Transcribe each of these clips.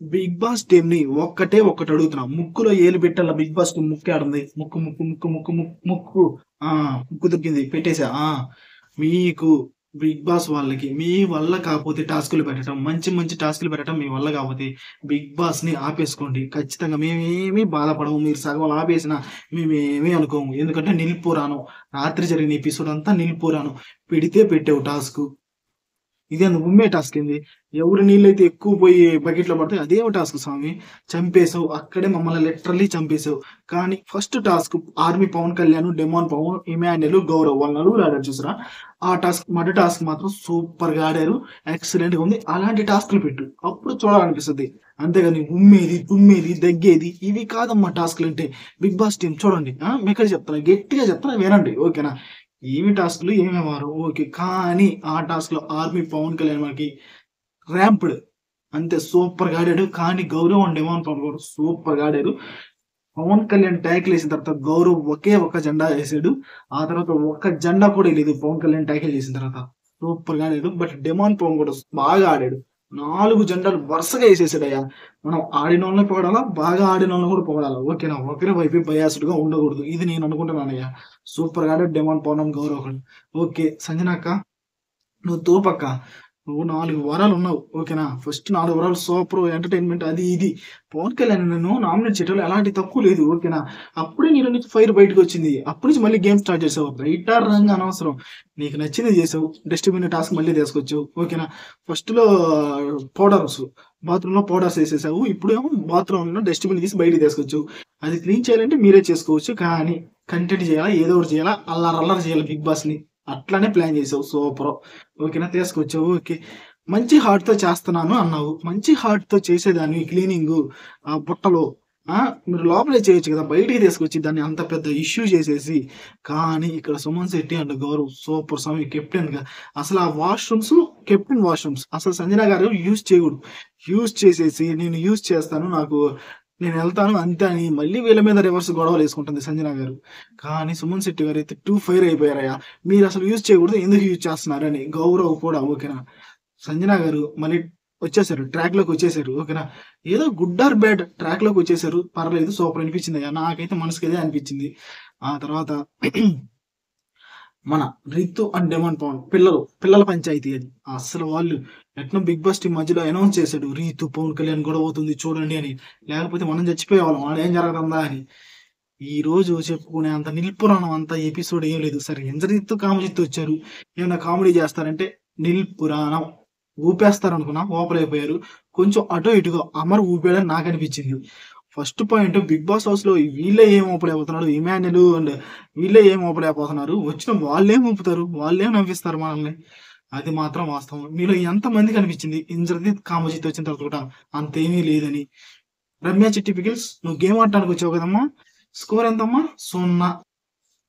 Big boss టీమ్‌ని ఒక్కటే ఒక్కటి అడుగుతున్నా. ముక్కులో ఏలు పెట్టాలా బిగ్ బాస్ టీమ్ ముక్కేడుంది? ముక్కు, ముక్కు, ముక్కు, ముక్కు, ముక్కు. ఆ! ముక్కు దొరికింది. పెట్టేసా. ఆ! మీకు బిగ్ బాస్ వాళ్ళకి మీ వల్ల కాపోతే టాస్కులు పెట్టడం, మంచి మంచి టాస్కులు పెట్టడం మీ వల్ల కాపోతే బిగ్ బాస్‌ని ఆపేసుకోండి. ఖచ్చితంగా మేమేమి బాధపడము. మీరు సగంలో ఆపేసినా మేమేమి అనుకోము. ఎందుకంటే నిలుపురాను. రాత్రి జరిగిన ఎపిసోడ్ అంతా నిలుపురాను. పెడితే పెట్టావు టాస్కు. ఇదేంది ఉమ్మే టాస్క్ ఏంది? ఎవరి నీళ్ళైతే ఎక్కువ పోయి బకెట్‌లో పడతాయో అదేం టాస్క్ స్వామి. చంపేసావు. అక్కడే మమ్మల్ని లిటరల్లీ చంపేసావు. కానీ first task army Pawan Kalyan, demon Pawan, Emmanuel, Gaurav వాళ్ళ నలుగురు ఆడారు చూసారా? ఆ టాస్క్ మొదటి టాస్క్ మాత్రం సూపర్‌గా ఆడారు. ఎక్సలెంట్‌గా ఉంది. అలాంటి టాస్క్‌లు పెట్టు. అప్పుడు చూడాలనిపిస్తది. అంతేగాని ఉమ్మేది, తుమ్మేది, దగ్గేది ఇవి కాదమ్మా టాస్క్‌లంటే. బిగ్ బాస్ టీమ్ చూడండి. మీకే చెప్తున్నా. గట్టిగా చెప్తున్నా వినండి. ఓకేనా? ఏమి టాస్క్‌లు, ఏమి వ్యవహారం ఓకే. కానీ ఆ టాస్క్‌లో ఆర్మీ పవన్ కళ్యాణ్ మనకి ర్యాంప్డ్. అంతే సూపర్‌గా ఆడాడు. కానీ గౌరవ్ అండ్ డెమాన్ పవన్ కూడా సూపర్‌గా ఆడారు. పవన్ కళ్యాణ్ ట్యాకిల్ ఏసిన తర్వాత గౌరవ్ ఒకే ఒక జెండా ఏసాడు. ఆ తర్వాత ఒక్క జెండా కూడా ఎయలేదు పవన్ కళ్యాణ్ ట్యాకిల్ చేసిన తర్వాత. సూపర్‌గా ఆడాడు. బట్ డెమాన్ పవన్ కూడా బాగా ఆడాడు. 4 జెండాలు వరుసగా ఏసేసాడయ్యా. మనం ఆడినోళ్ళని పొగడాలా, బాగా ఆడినోళ్ళని కూడా పొగడాలా. ఓకేనా? ఒకరి వైపే బయాస్డ్‌గా ఉండకూడదు. ఇది నేను అనుకుంటున్నానయ్యా. సూపర్‌గా ఆడాడు డెమాన్ పవన్, గౌరవ్ ఒకడు. ఓకే. సంజన అక్క నువ్వు తోపక్క. నువ్వు 4 వారాలున్నావు. ఓకేనా? ఫస్ట్ 4 వారాలు సూపరు ఎంటర్‌టైన్‌మెంట్ అది ఇది. పవన్ కళ్యాణ్ నిన్ను నామినేట్ చేయడంలో ఎలాంటి తప్పు లేదు. ఓకేనా? అప్పుడే నీలో నుంచి ఫైర్ బయటకొచ్చింది. అప్పటి నుంచి మళ్ళీ గేమ్ స్టార్ట్ చేసావు. రైటా రాంగా అనవసరం. నీకు నచ్చింది చేసావు. డస్ట్‌బిన్ టాస్క్ మళ్ళీ తీసుకొచ్చావు. ఓకేనా? ఫస్ట్‌లో పౌడర్స్ బాత్రూమ్‌లో పౌడర్స్ ఎసేసావు. ఇప్పుడేమో బాత్రూమ్‌లో డస్ట్‌బిన్ తీసి బయటికి తీసుకొచ్చావు. అది క్లీన్ చేయాలంటే మీరే చేసుకోవచ్చు. కానీ కంటెంట్ చేయాలా, ఏదో ఒకటి చేయాలా, అల్లరి అల్లరి చేయాలి బిగ్ బాస్‌ని. అట్లనే ప్లాన్ చేసావు. సూపరు. ఓకేనా? తీసుకొచ్చావు. ఓకే. మంచి హార్ట్‌తో చేస్తున్నాను అన్నావు. మంచి హార్ట్‌తో చేసేదానివి క్లీనింగు బుట్టలో మీరు లోపలే చేయొచ్చు కదా! బయటికి తీసుకొచ్చి దాన్ని అంత పెద్ద ఇష్యూ చేసేసి, కానీ ఇక్కడ సుమన్ శెట్టి అండ్ గౌరవ్ సూపర్ స్వామి కెప్టెన్‌గా అసలు ఆ వాష్‌రూమ్స్ కెప్టెన్ వాష్‌రూమ్స్ అసలు సంజన గారు యూజ్ చేయకూడదు. యూజ్ చేసేసి నేను యూజ్ చేస్తాను. నేనెళ్తాను అంతే అని మళ్ళీ వీళ్ళ మీద రివర్స్ గొడవలేసుకుంటుంది సంజన గారు. కానీ సుమన్ శెట్టి గారైతే టూ ఫైర్ అయిపోయారయ్యా. మీరసలు యూజ్ చేయకూడదు. ఎందుకు యూజ్ చేస్తున్నారని. గౌరవ్ కూడా ఓకేనా. సంజన గారు మళ్ళీ వచ్చేసారు. ట్రాక్‌లోకొచ్చేసారు. ఓకేనా. ఏదో గుడ్ ఆర్ బ్యాడ్ ట్రాక్‌లోకొచ్చేసారు. పర్లేదు సూపర్ అనిపించిందయ్యా. నాకైతే మనసుకి అదే అనిపించింది. ఆ తర్వాత మన 'రితు అండ్ డెమాన్ పవన్' పిల్లల పంచాయతీ అది. అస్సలు వాళ్ళు ఎట్నో 'బిగ్ బాస్' టీమ్ మధ్యలో అనౌన్స్ చేసాడు. 'రీతు, పవన్ కళ్యాణ్ గొడవ అవుతుంది చూడండి' అని. లేకపోతే మనం చచ్చిపోయేవాళ్ళం. ఆడ ఏం జరగతందా అని. ఈరోజు చెప్పుకునే అంత నిల్పురాణం అంత ఎపిసోడ్ ఏం లేదు. సరే 'ఇంద్రజిత్తు, కామజిత్తు' వచ్చారు. ఏమన్నా కామెడీ చేస్తారంటే నిల్పురాణం. ఊపేస్తారనుకున్నా ఊపలేకపోయారు. కొంచెం అటో ఇటుగా అమర్ ఊపాడని నాకనిపించింది. ఫస్ట్ పాయింట్ 'బిగ్ బాస్' హౌస్‌లో వీళ్ళే ఏం ఊపలేకపోతున్నాడు. ఇమాన్యుల్ అండ్ వీళ్ళే ఏం ఊపలేకపోతున్నారు. వచ్చిన వాళ్ళేం ఊపుతారు. వాళ్ళేం నవ్విస్తారు మనల్ని. అది మాత్రం వాస్తవం. మీలో ఎంతమందికి అనిపించింది 'ఇంద్రజిత్, కామజిత్' వచ్చిన తర్వాత కూడా అంతేమీ లేదని. 'రమ్య చిట్టి పికిల్స్' నువ్వు గేమ్ ఆడటానికి వచ్చావు కదమ్మా! స్కోర్ ఎంతమ్మా? 0.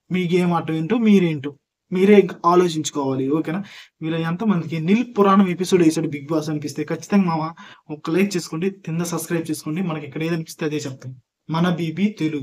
మీ గేమ్ ఆటం ఏంటో మీరేంటో. మీరే ఆలోచించుకోవాలి. ఓకేనా? మీలో ఎంతమందికి 'నిల్ పురాణం' ఎపిసోడ్ ఏసాడు 'బిగ్ బాస్' అనిపిస్తే ఖచ్చితంగా మామ ఒక్క లైక్ చేసుకోండి. కింద సబ్స్క్రైబ్ చేసుకోండి. మనకి ఇక్కడ ఏదనిపిస్తే అదే చెప్తాం. మన బీబీ తెలుగు.